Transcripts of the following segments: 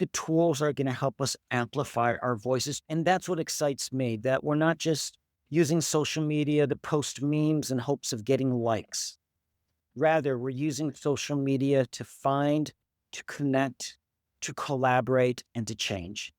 the tools are going to help us amplify our voices. And that's what excites me, that we're not just using social media to post memes in hopes of getting likes. Rather, we're using social media to find, to connect, to collaborate, and to change.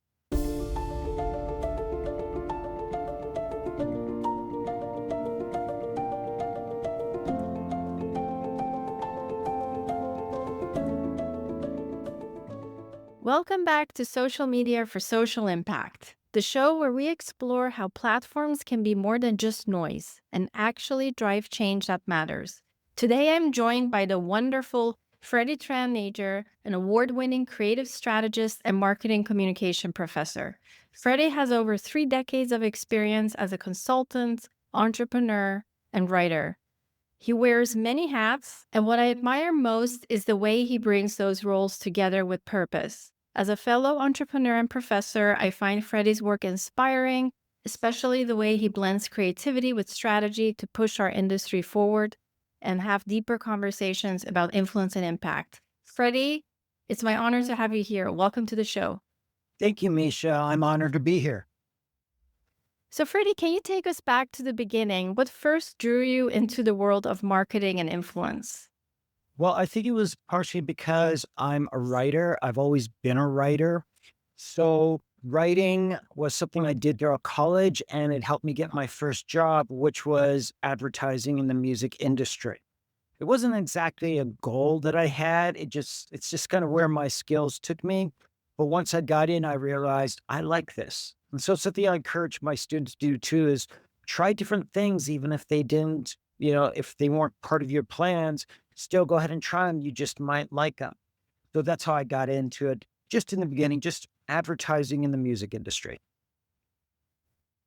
Welcome back to Social Media for Social Impact, the show where we explore how platforms can be more than just noise and actually drive change that matters. Today, I'm joined by the wonderful Freddie Tran-Nager, an award-winning creative strategist and marketing communication professor. Freddie has over 3 decades of experience as a consultant, entrepreneur, and writer. He wears many hats, and what I admire most is the way he brings those roles together with purpose. As a fellow entrepreneur and professor, I find Freddie's work inspiring, especially the way he blends creativity with strategy to push our industry forward and have deeper conversations about influence and impact. Freddie, it's my honor to have you here. Welcome to the show. Thank you, Misha. I'm honored to be here. So, Freddie, can you take us back to the beginning? What first drew you into the world of marketing and influence? Well, I think it was partially because I'm a writer. I've always been a writer. So writing was something I did throughout college, and it helped me get my first job, which was advertising in the music industry. It wasn't exactly a goal that I had. It's just kind of where my skills took me. But once I got in, I realized I like this. And so something I encourage my students to do too is try different things, even if they didn't, if they weren't part of your plans, still go ahead and try them. You just might like them. So that's how I got into it just in the beginning, just advertising in the music industry.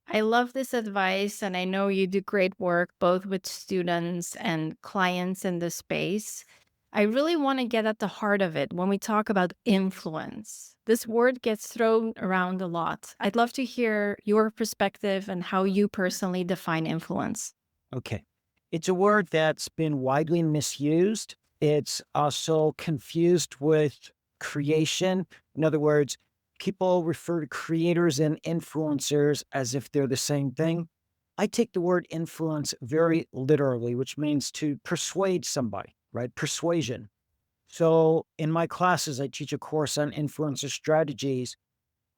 I love this advice, and I know you do great work both with students and clients in the space. I really want to get at the heart of it when we talk about influence. This word gets thrown around a lot. I'd love to hear your perspective and how you personally define influence. Okay. It's a word that's been widely misused. It's also confused with creation. In other words, people refer to creators and influencers as if they're the same thing. I take the word influence very literally, which means to persuade somebody, right? Persuasion. So in my classes, I teach a course on influencer strategies.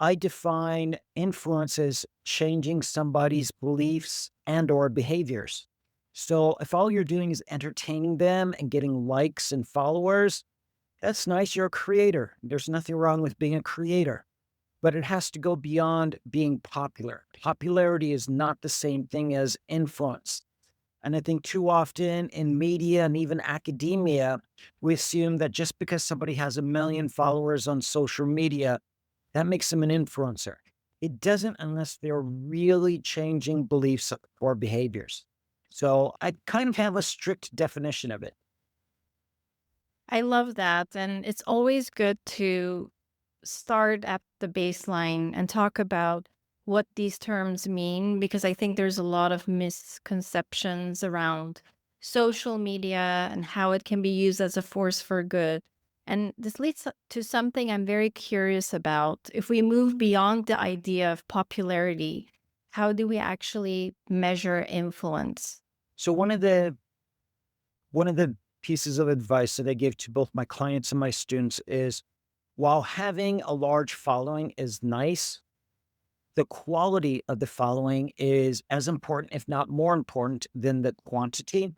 I define influence as changing somebody's beliefs and or behaviors. So if all you're doing is entertaining them and getting likes and followers, that's nice. You're a creator. There's nothing wrong with being a creator, but it has to go beyond being popular. Popularity is not the same thing as influence. And I think too often in media and even academia, we assume that just because somebody has 1 million followers on social media, that makes them an influencer. It doesn't unless they're really changing beliefs or behaviors. So I kind of have a strict definition of it. I love that. And it's always good to start at the baseline and talk about what these terms mean, because I think there's a lot of misconceptions around social media and how it can be used as a force for good. And this leads to something I'm very curious about. If we move beyond the idea of popularity, how do we actually measure influence? So one of the pieces of advice that I give to both my clients and my students is while having a large following is nice, the quality of the following is as important, if not more important, than the quantity.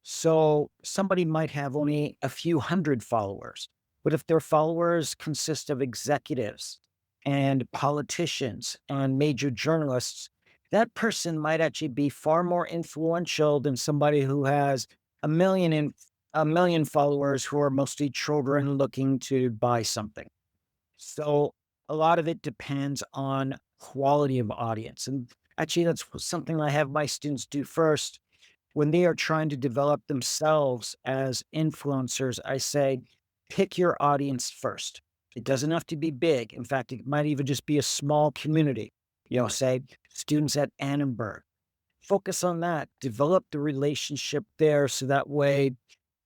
So somebody might have only a few hundred followers, but if their followers consist of executives and politicians and major journalists, that person might actually be far more influential than somebody who has a million followers who are mostly children looking to buy something. So a lot of it depends on quality of audience. And actually, that's something I have my students do first. When they are trying to develop themselves as influencers, I say, pick your audience first. It doesn't have to be big. In fact, it might even just be a small community. Say students at Annenberg. Focus on that. Develop the relationship there so that way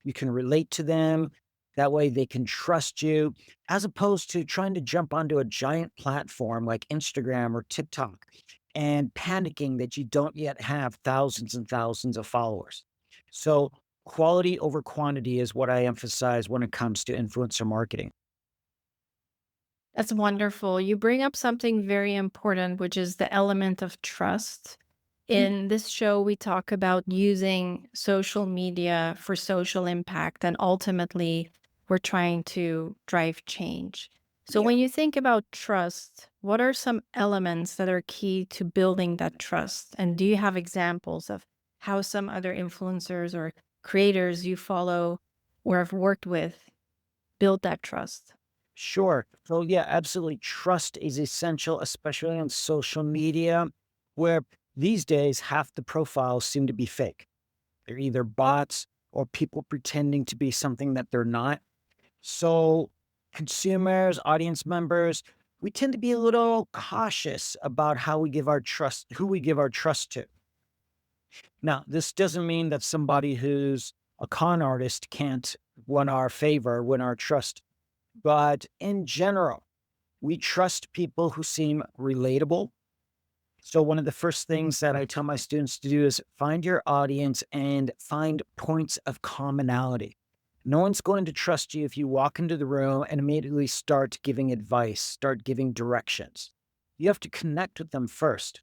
you can relate to them. That way they can trust you as opposed to trying to jump onto a giant platform like Instagram or TikTok and panicking that you don't yet have thousands and thousands of followers. So, quality over quantity is what I emphasize when it comes to influencer marketing. That's wonderful. You bring up something very important, which is the element of trust. In this show, we talk about using social media for social impact, and ultimately, we're trying to drive change. So, Yeah. when you think about trust, what are some elements that are key to building that trust? And do you have examples of how some other influencers or creators you follow or have worked with build that trust? Sure. So, yeah, absolutely. Trust is essential, especially on social media, where these days half the profiles seem to be fake. They're either bots or people pretending to be something that they're not. So, consumers, audience members, we tend to be a little cautious about how we give our trust, who we give our trust to. Now, this doesn't mean that somebody who's a con artist can't win our favor, win our trust. But in general, we trust people who seem relatable. So, one of the first things that I tell my students to do is find your audience and find points of commonality. No one's going to trust you if you walk into the room and immediately start giving advice, start giving directions. You have to connect with them first.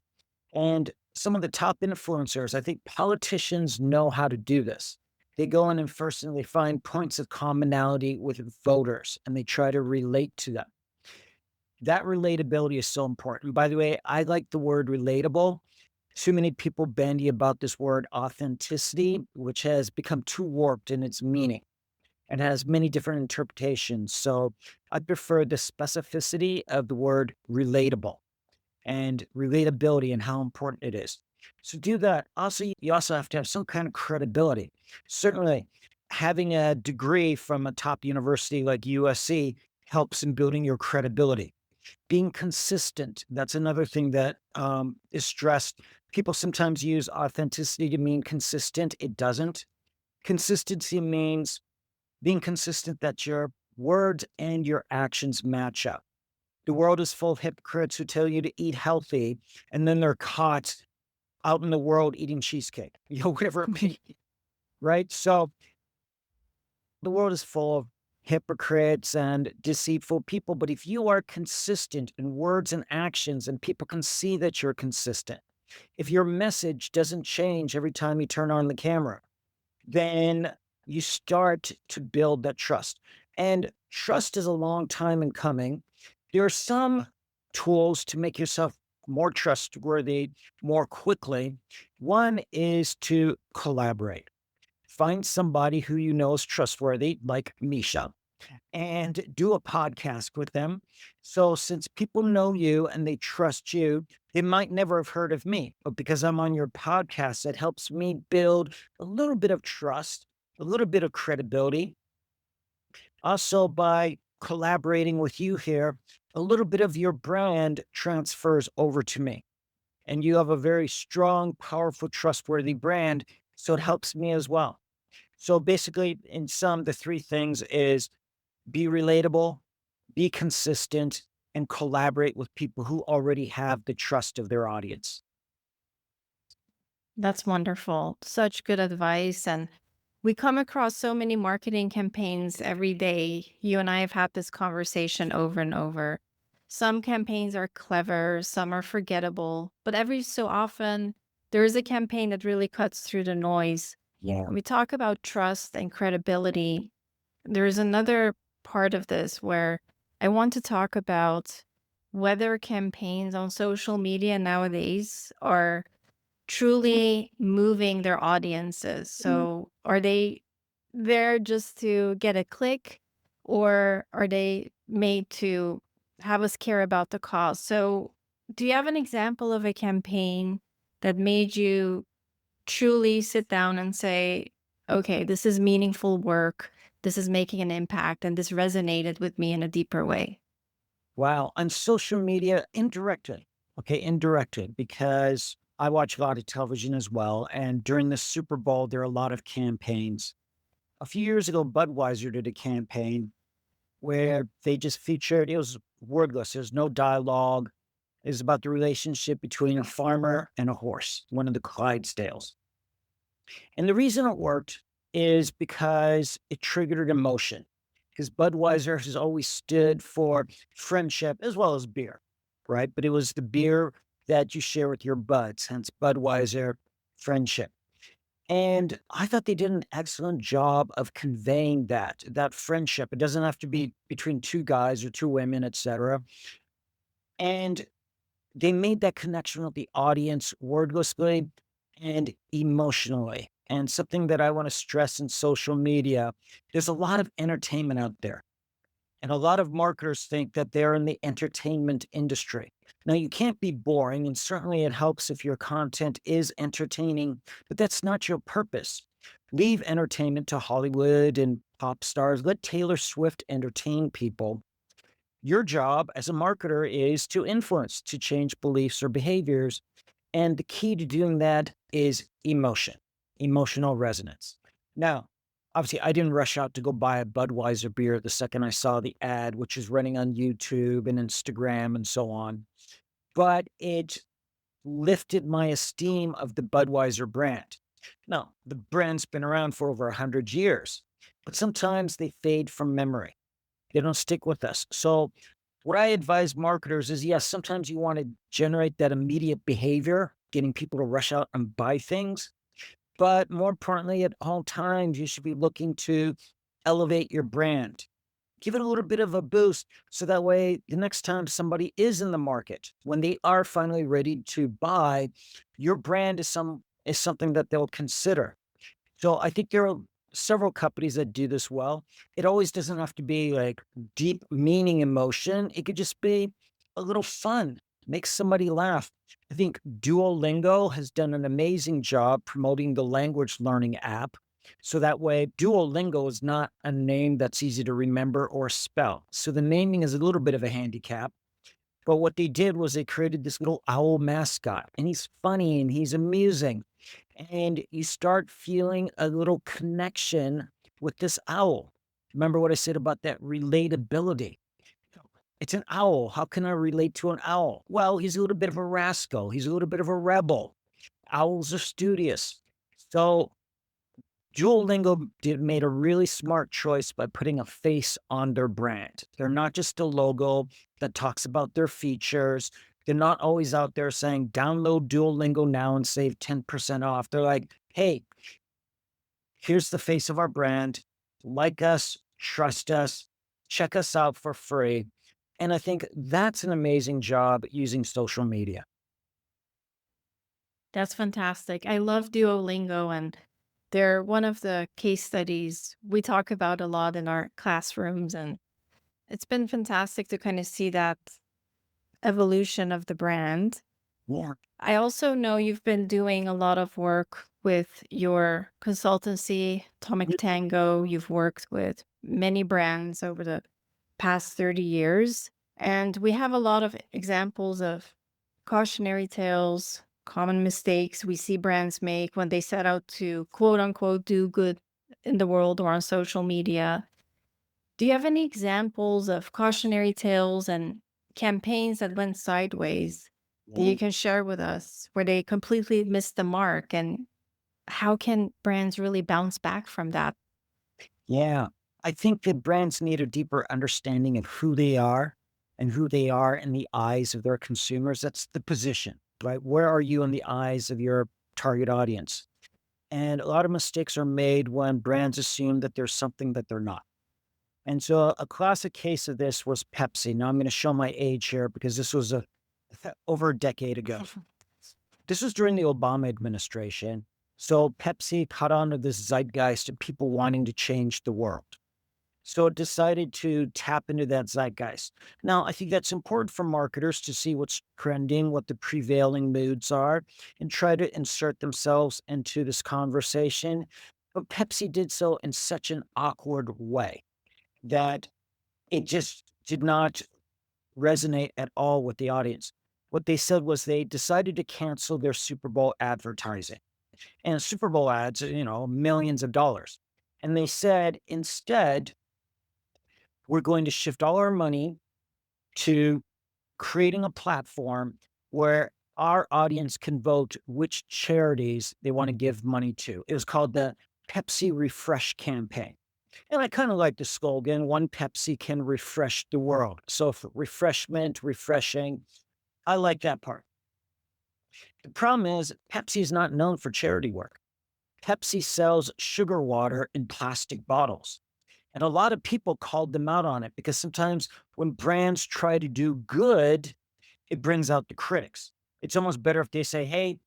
And some of the top influencers, I think politicians know how to do this. They go in and first and they find points of commonality with voters and they try to relate to them. That relatability is so important. By the way, I like the word relatable. Too many people bandy about this word authenticity, which has become too warped in its meaning and has many different interpretations. So I prefer the specificity of the word relatable and relatability and how important it is. So do that. Also, you also have to have some kind of credibility. Certainly, having a degree from a top university like USC helps in building your credibility. Being consistent, that's another thing that is stressed. People sometimes use authenticity to mean consistent. It doesn't. Consistency means being consistent that your words and your actions match up. The world is full of hypocrites who tell you to eat healthy, and then they're caught out in the world eating cheesecake, whatever it may be, right? So the world is full of hypocrites and deceitful people. But if you are consistent in words and actions, and people can see that you're consistent, if your message doesn't change every time you turn on the camera, then you start to build that trust. And trust is a long time in coming. There are some tools to make yourself more trustworthy more quickly. One is to collaborate. Find somebody who you know is trustworthy, like Misha, and do a podcast with them. So, since people know you and they trust you, they might never have heard of me, but because I'm on your podcast, it helps me build a little bit of trust, a little bit of credibility. Also, by collaborating with you here, a little bit of your brand transfers over to me. And you have a very strong, powerful, trustworthy brand. So, it helps me as well. So basically, in sum, the three things is be relatable, be consistent, and collaborate with people who already have the trust of their audience. That's wonderful. Such good advice. And we come across so many marketing campaigns every day. You and I have had this conversation over and over. Some campaigns are clever, some are forgettable, but every so often, there is a campaign that really cuts through the noise. Yeah. When we talk about trust and credibility, there is another part of this where I want to talk about whether campaigns on social media nowadays are truly moving their audiences. So are they there just to get a click, or are they made to have us care about the cause? So do you have an example of a campaign that made you truly sit down and say, okay, this is meaningful work, this is making an impact, and this resonated with me in a deeper way? Wow. On social media, indirectly. Okay. Indirectly, because I watch a lot of television as well. And during the Super Bowl, there are a lot of campaigns. A few years ago, Budweiser did a campaign where they just featured it was wordless, there's no dialogue. It was about the relationship between a farmer and a horse, one of the Clydesdales. And the reason it worked is because it triggered emotion. Because Budweiser has always stood for friendship as well as beer, right? But it was the beer that you share with your buds, hence Budweiser friendship. And I thought they did an excellent job of conveying that friendship. It doesn't have to be between two guys or two women, etc. And they made that connection with the audience wordlessly and emotionally. And something that I want to stress in social media, there's a lot of entertainment out there. And a lot of marketers think that they're in the entertainment industry. Now, you can't be boring, and certainly it helps if your content is entertaining, but that's not your purpose. Leave entertainment to Hollywood and pop stars. Let Taylor Swift entertain people. Your job as a marketer is to influence, to change beliefs or behaviors. And the key to doing that is emotion, emotional resonance. Now, obviously, I didn't rush out to go buy a Budweiser beer the second I saw the ad, which is running on YouTube and Instagram and so on. But it lifted my esteem of the Budweiser brand. Now, the brand's been around for over 100 years, but sometimes they fade from memory. They don't stick with us. So, what I advise marketers is yes, sometimes you want to generate that immediate behavior, getting people to rush out and buy things. But more importantly, at all times, you should be looking to elevate your brand. Give it a little bit of a boost so that way the next time somebody is in the market, when they are finally ready to buy, your brand is something that they'll consider. So I think there are several companies that do this well. It always doesn't have to be like deep meaning emotion. It could just be a little fun, make somebody laugh. I think Duolingo has done an amazing job promoting the language learning app. So that way, Duolingo is not a name that's easy to remember or spell. So the naming is a little bit of a handicap. But what they did was they created this little owl mascot, and he's funny and he's amusing. And you start feeling a little connection with this owl. Remember what I said about that relatability? It's an owl. How can I relate to an owl? Well, he's a little bit of a rascal. He's a little bit of a rebel. Owls are studious. So Duolingo made a really smart choice by putting a face on their brand. They're not just a logo that talks about their features. They're not always out there saying, download Duolingo now and save 10% off. They're like, hey, here's the face of our brand. Like us, trust us, check us out for free. And I think that's an amazing job using social media. That's fantastic. I love Duolingo, and they're one of the case studies we talk about a lot in our classrooms. And it's been fantastic to kind of see that evolution of the brand. Yeah. I also know you've been doing a lot of work with your consultancy, Atomic Tango. You've worked with many brands over the past 30 years. And we have a lot of examples of cautionary tales, common mistakes we see brands make when they set out to quote unquote do good in the world or on social media. Do you have any examples of cautionary tales and campaigns that went sideways that you can share with us where they completely missed the mark? And how can brands really bounce back from that? Yeah. I think that brands need a deeper understanding of who they are and who they are in the eyes of their consumers. That's the position, right? Where are you in the eyes of your target audience? And a lot of mistakes are made when brands assume that there's something that they're not. And so a classic case of this was Pepsi. Now I'm going to show my age here because this was over a decade ago. This was during the Obama administration. So Pepsi caught on to this zeitgeist of people wanting to change the world. So it decided to tap into that zeitgeist. Now, I think that's important for marketers to see what's trending, what the prevailing moods are, and try to insert themselves into this conversation. But Pepsi did so in such an awkward way that it just did not resonate at all with the audience. What they said was they decided to cancel their Super Bowl advertising. And Super Bowl ads, millions of dollars. And they said, instead, we're going to shift all our money to creating a platform where our audience can vote which charities they want to give money to. It was called the Pepsi Refresh campaign. And I kind of like the slogan, one Pepsi can refresh the world. So for refreshment, refreshing, I like that part. The problem is Pepsi is not known for charity work. Pepsi sells sugar water in plastic bottles. And a lot of people called them out on it because sometimes when brands try to do good, it brings out the critics. It's almost better if they say, hey,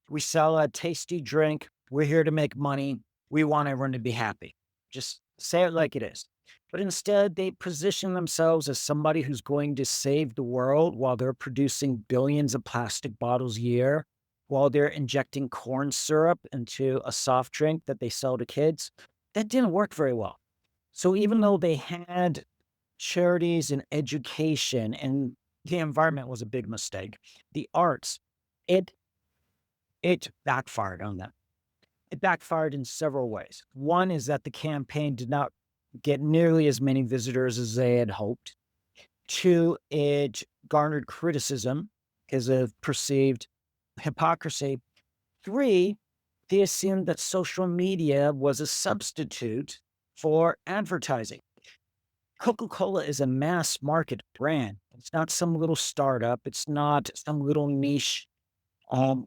we sell a tasty drink. We're here to make money. We want everyone to be happy. Just say it like it is. But instead, they position themselves as somebody who's going to save the world while they're producing billions of plastic bottles a year, while they're injecting corn syrup into a soft drink that they sell to kids. That didn't work very well. So even though they had charities and education and the environment was a big mistake, the arts, it it backfired on them. It backfired in several ways. One is that the campaign did not get nearly as many visitors as they had hoped. Two, it garnered criticism because of perceived hypocrisy. Three, they assumed that social media was a substitute for advertising. Coca Cola is a mass market brand. It's not some little startup. It's not some little um,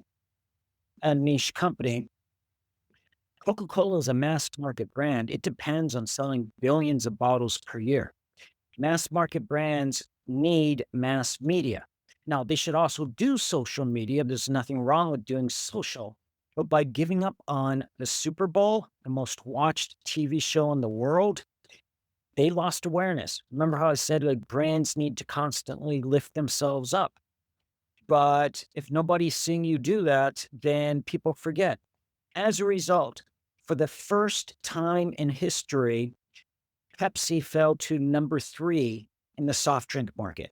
a niche company. Coca Cola is a mass market brand. It depends on selling billions of bottles per year. Mass market brands need mass media. Now, they should also do social media. There's nothing wrong with doing social. But by giving up on the Super Bowl, the most watched TV show in the world, they lost awareness. Remember how I said like brands need to constantly lift themselves up. But if nobody's seeing you do that, then people forget. As a result, for the first time in history, Pepsi fell to number 3 in the soft drink market.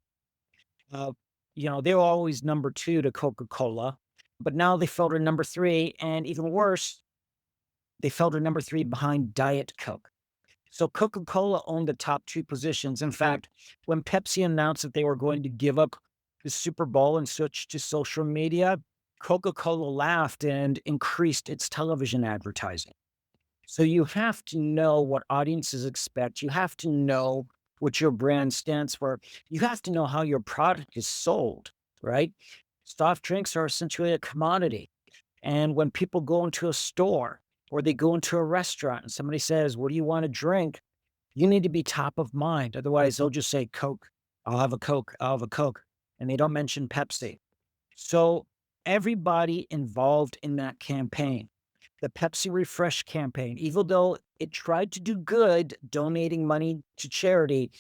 Uh, they were always number 2 to Coca-Cola, but now they fell to number 3, and even worse, they fell to number 3 behind Diet Coke. So Coca-Cola owned the top 2 positions. In fact, when Pepsi announced that they were going to give up the Super Bowl and switch to social media, Coca-Cola laughed and increased its television advertising. So you have to know what audiences expect. You have to know what your brand stands for. You have to know how your product is sold, right? Soft drinks are essentially a commodity. And when people go into a store or they go into a restaurant and somebody says, what do you want to drink? You need to be top of mind. Otherwise, they'll just say Coke. I'll have a Coke. I'll have a Coke. And they don't mention Pepsi. So everybody involved in that campaign, the Pepsi Refresh campaign, even though it tried to do good, donating money to charity,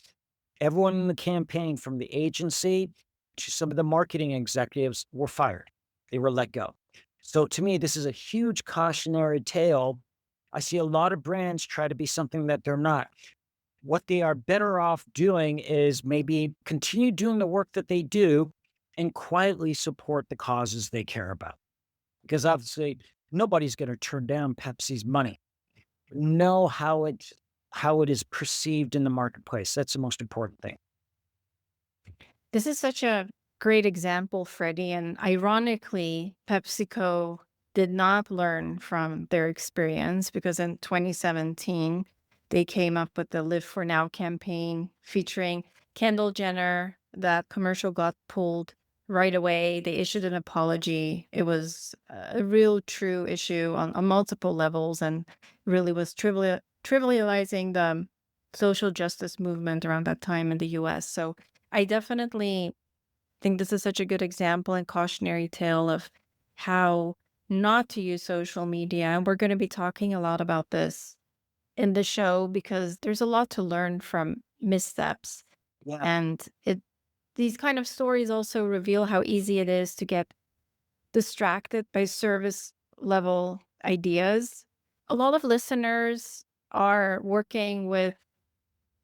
everyone in the campaign, from the agency to some of the marketing executives, were fired. They were let go. So to me, this is a huge cautionary tale. I see a lot of brands try to be something that they're not. What they are better off doing is maybe continue doing the work that they do and quietly support the causes they care about. Because obviously, nobody's going to turn down Pepsi's money. Know how it is perceived in the marketplace. That's the most important thing. This is such a great example, Freddie. And ironically, PepsiCo did not learn from their experience because in 2017, they came up with the Live for Now campaign featuring Kendall Jenner. That commercial got pulled right away. They issued an apology. It was a real true issue on multiple levels and really was trivializing the social justice movement around that time in the US. So I definitely think this is such a good example and cautionary tale of how not to use social media. And we're going to be talking a lot about this in the show because there's a lot to learn from missteps. Yeah. And these kind of stories also reveal how easy it is to get distracted by service level ideas. A lot of listeners are working with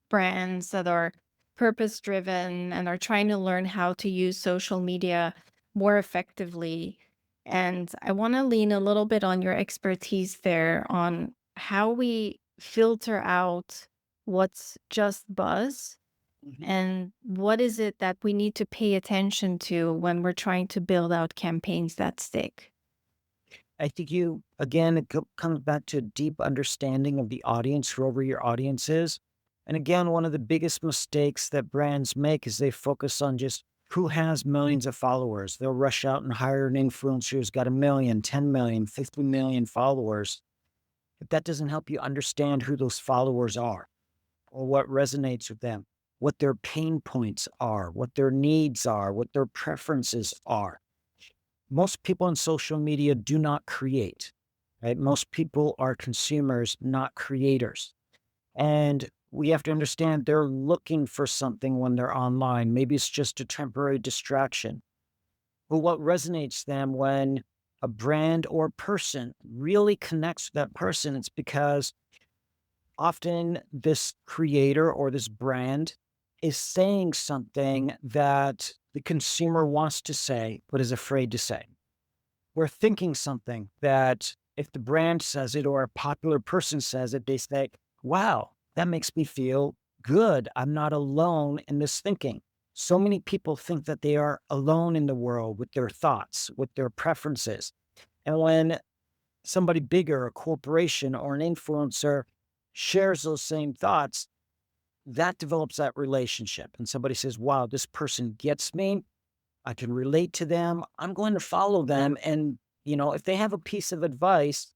brands that are purpose driven and are trying to learn how to use social media more effectively. And I want to lean a little bit on your expertise there on how we filter out what's just buzz Mhm. and what is it that we need to pay attention to when we're trying to build out campaigns that stick? I think you again, comes back to a deep understanding of the audience, whoever your audience is. And again, one of the biggest mistakes that brands make is they focus on just who has millions of followers. They'll rush out and hire an influencer who's got 1,000,000, 10,000,000, 50,000,000 followers. But that doesn't help you understand who those followers are or what resonates with them, what their pain points are, what their needs are, what their preferences are. Most people on social media do not create, right? Most people are consumers, not creators. And we have to understand they're looking for something when they're online. Maybe it's just a temporary distraction. But what resonates them when a brand or person really connects with that person, it's because often this creator or this brand is saying something that the consumer wants to say, but is afraid to say. We're thinking something that if the brand says it or a popular person says it, they say, wow, that makes me feel good. I'm not alone in this thinking. So many people think that they are alone in the world with their thoughts, with their preferences. And when somebody bigger, a corporation or an influencer shares those same thoughts, that develops that relationship. And somebody says, wow, this person gets me. I can relate to them. I'm going to follow them. And, if they have a piece of advice,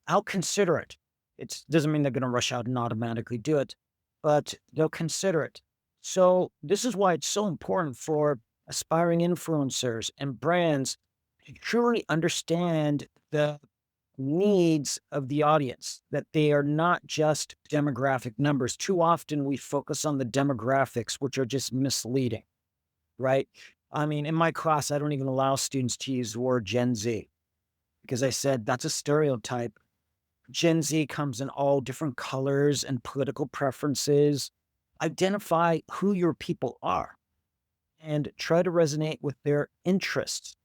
I'll consider it. It doesn't mean they're going to rush out and automatically do it, but they'll consider it. So, this is why it's so important for aspiring influencers and brands to truly understand the needs of the audience, that they are not just demographic numbers. Too often we focus on the demographics, which are just misleading, right? I mean, in my class, I don't even allow students to use the word Gen Z because I said that's a stereotype. Gen Z comes in all different colors and political preferences. Identify who your people are and try to resonate with their interests.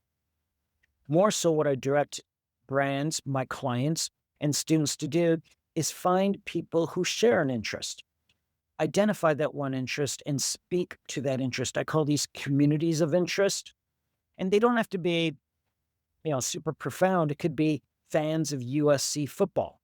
More so, what I direct brands, my clients, and students to do is find people who share an interest. Identify that one interest and speak to that interest. I call these communities of interest. And they don't have to be, super profound. It could be fans of USC football.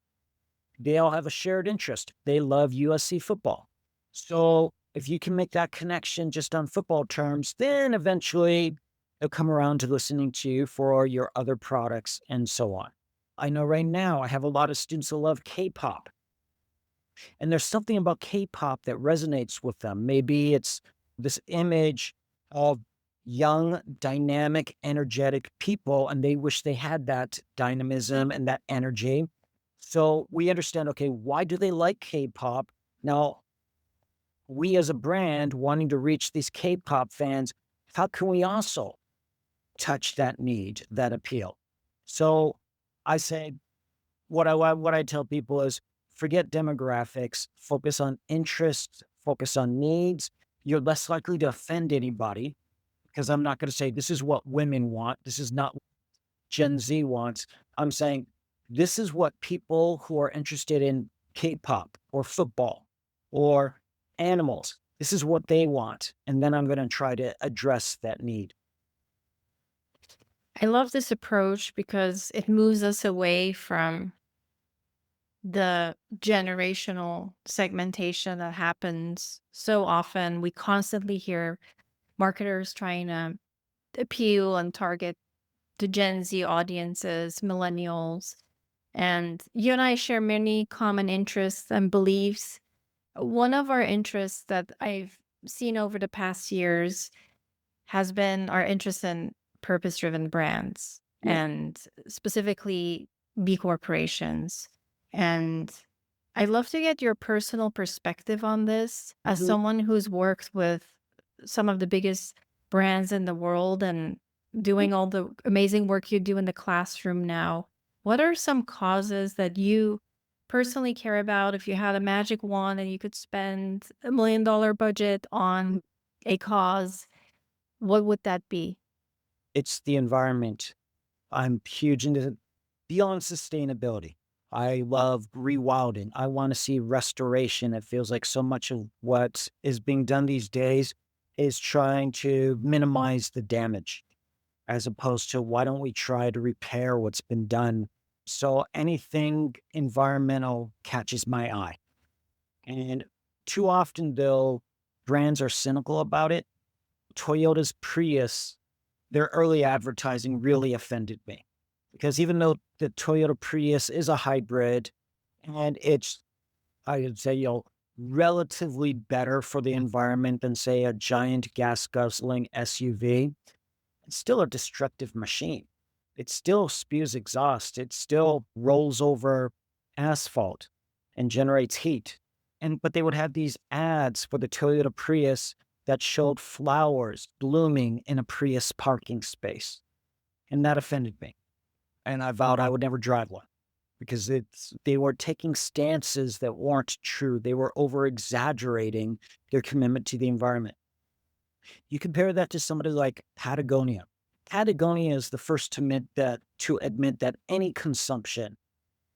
They all have a shared interest. They love USC football. So if you can make that connection just on football terms, then eventually they'll come around to listening to you for your other products and so on. I know right now I have a lot of students who love K-pop, and there's something about K-pop that resonates with them. Maybe it's this image of young, dynamic, energetic people, and they wish they had that dynamism and that energy. So we understand, okay, why do they like K-pop? Now, we as a brand wanting to reach these K-pop fans, how can we also touch that need, that appeal? So I say, what I tell people is forget demographics, focus on interests, focus on needs. You're less likely to offend anybody because I'm not going to say this is what women want. This is not what Gen Z wants. I'm saying this is what people who are interested in K-pop or football or animals, this is what they want. And then I'm going to try to address that need. I love this approach because it moves us away from the generational segmentation that happens so often. We constantly hear marketers trying to appeal and target the Gen Z audiences, millennials. And you and I share many common interests and beliefs. One of our interests that I've seen over the past years has been our interest in purpose driven brands Yeah. and specifically B corporations. And I'd love to get your personal perspective on this as Mhm. someone who's worked with some of the biggest brands in the world and doing all the amazing work you do in the classroom now. What are some causes that you personally care about? If you had a magic wand and you could spend $1 million budget on a cause, what would that be? It's the environment. I'm huge into beyond sustainability. I love rewilding. I want to see restoration. It feels like so much of what is being done these days is trying to minimize the damage, as opposed to why don't we try to repair what's been done? So anything environmental catches my eye. And too often, though, brands are cynical about it. Toyota's Prius, their early advertising really offended me because even though the Toyota Prius is a hybrid and it's, I would say, relatively better for the environment than, say, a giant gas guzzling SUV, it's still a destructive machine. It still spews exhaust. It still rolls over asphalt and generates heat. But they would have these ads for the Toyota Prius that showed flowers blooming in a Prius parking space. And that offended me. And I vowed I would never drive one because they were taking stances that weren't true. They were over exaggerating their commitment to the environment. You compare that to somebody like Patagonia. Patagonia is the first to admit that any consumption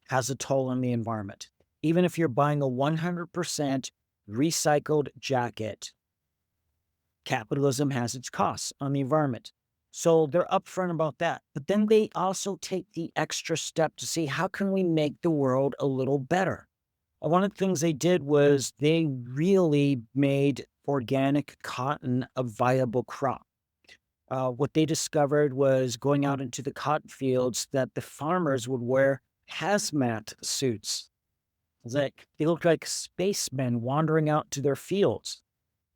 has a toll on the environment. Even if you're buying a 100% recycled jacket, capitalism has its costs on the environment. So they're upfront about that. But then they also take the extra step to see how can we make the world a little better. One of the things they did was they really made organic cotton a viable crop. What they discovered was going out into the cotton fields that the farmers would wear hazmat suits. It's like they looked like spacemen wandering out to their fields.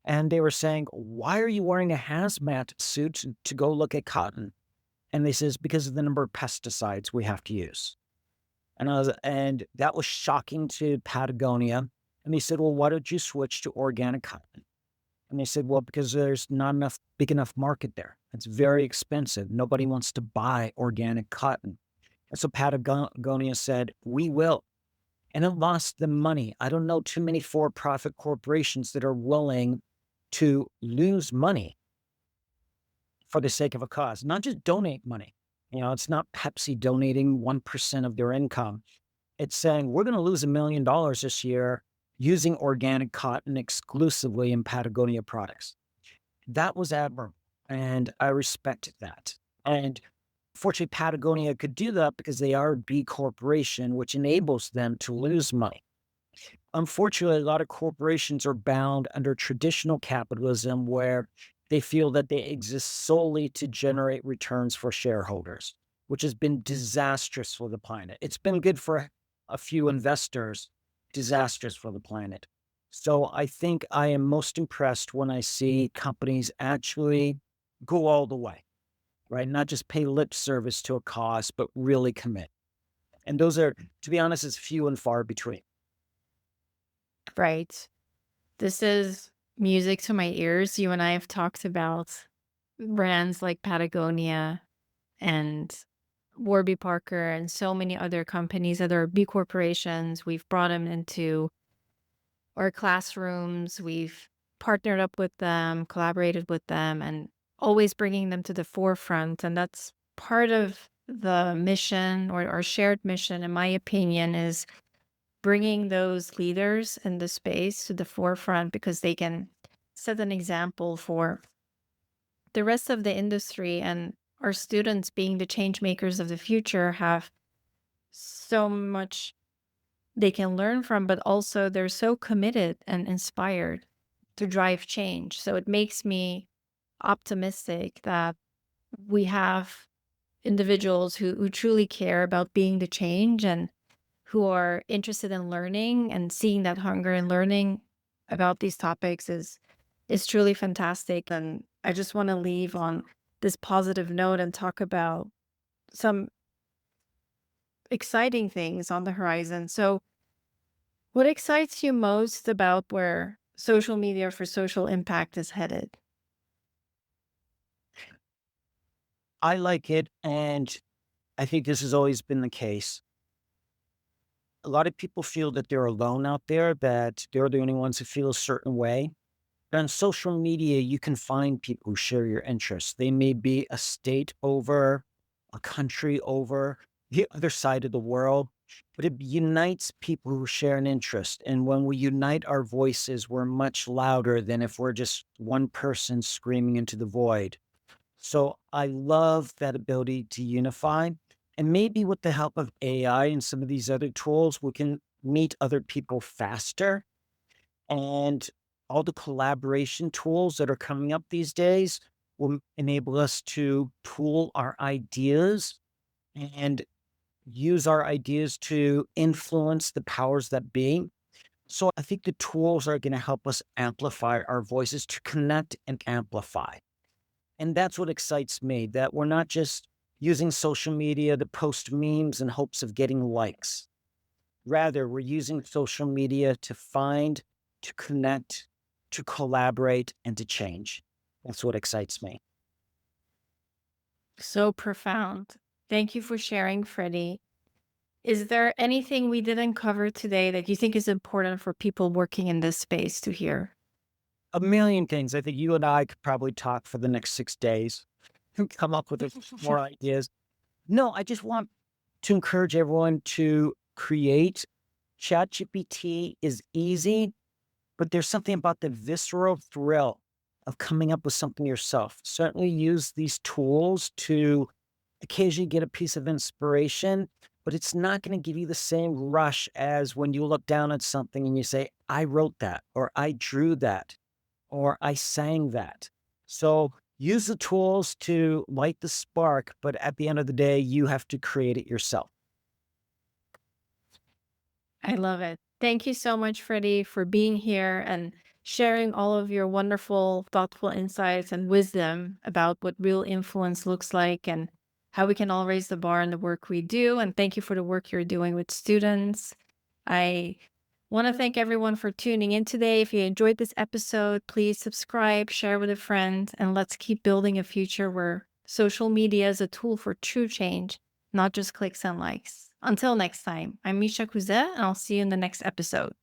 And they were saying, "Why are you wearing a hazmat suit to go look at cotton?" And they says, "Because of the number of pesticides we have to use." And that was shocking to Patagonia. And they said, "Well, why don't you switch to organic cotton?" And they said, "Well, because there's not enough big enough market there. It's very expensive. Nobody wants to buy organic cotton." And so Patagonia said, "We will." And it lost them money. I don't know too many for-profit corporations that are willing to lose money for the sake of a cause, not just donate money. It's not Pepsi donating 1% of their income. It's saying, we're going to lose $1 million this year using organic cotton exclusively in Patagonia products. That was admirable. And I respected that. And fortunately, Patagonia could do that because they are a B corporation, which enables them to lose money. Unfortunately, a lot of corporations are bound under traditional capitalism where they feel that they exist solely to generate returns for shareholders, which has been disastrous for the planet. It's been good for a few investors, disastrous for the planet. So I think I am most impressed when I see companies actually go all the way, right? Not just pay lip service to a cause, but really commit. And those are, to be honest, is few and far between. Right. This is music to my ears. You and I have talked about brands like Patagonia and Warby Parker and so many other companies that are B corporations. We've brought them into our classrooms. We've partnered up with them, collaborated with them, and always bringing them to the forefront. And that's part of the mission or our shared mission, in my opinion, is bringing those leaders in the space to the forefront because they can set an example for the rest of the industry, and our students being the change makers of the future have so much they can learn from, but also they're so committed and inspired to drive change. So it makes me optimistic that we have individuals who truly care about being the change and who are interested in learning, and seeing that hunger and learning about these topics is truly fantastic. And I just want to leave on this positive note and talk about some exciting things on the horizon. So, what excites you most about where social media for social impact is headed? I like it, and I think this has always been the case. A lot of people feel that they're alone out there, that they're the only ones who feel a certain way. But on social media, you can find people who share your interests. They may be a state over, a country over, the other side of the world. but it unites people who share an interest. And when we unite our voices, we're much louder than if we're just one person screaming into the void. So I love that ability to unify. And maybe with the help of AI and some of these other tools, we can meet other people faster. And all the collaboration tools that are coming up these days will enable us to pool our ideas and use our ideas to influence the powers that be. So I think the tools are going to help us amplify our voices to connect and amplify. And that's what excites me, that we're not just using social media to post memes in hopes of getting likes. Rather, we're using social media to find, to connect, to collaborate, and to change. That's what excites me. So profound. Thank you for sharing, Freddie. Is there anything we didn't cover today that you think is important for people working in this space to hear? A million things. I think you and I could probably talk for the next 6 days and come up with more ideas. No, I just want to encourage everyone to create. ChatGPT is easy, but there's something about the visceral thrill of coming up with something yourself. Certainly use these tools to occasionally get a piece of inspiration, but it's not going to give you the same rush as when you look down at something and you say, I wrote that, or I drew that, or I sang that. So use the tools to light the spark, but at the end of the day, you have to create it yourself. I love it. Thank you so much, Freddie, for being here and sharing all of your wonderful, thoughtful insights and wisdom about what real influence looks like and how we can all raise the bar in the work we do. And thank you for the work you're doing with students. I want to thank everyone for tuning in today. If you enjoyed this episode, please subscribe, share with a friend, and let's keep building a future where social media is a tool for true change, not just clicks and likes. Until next time, I'm Misha Kuze, and I'll see you in the next episode.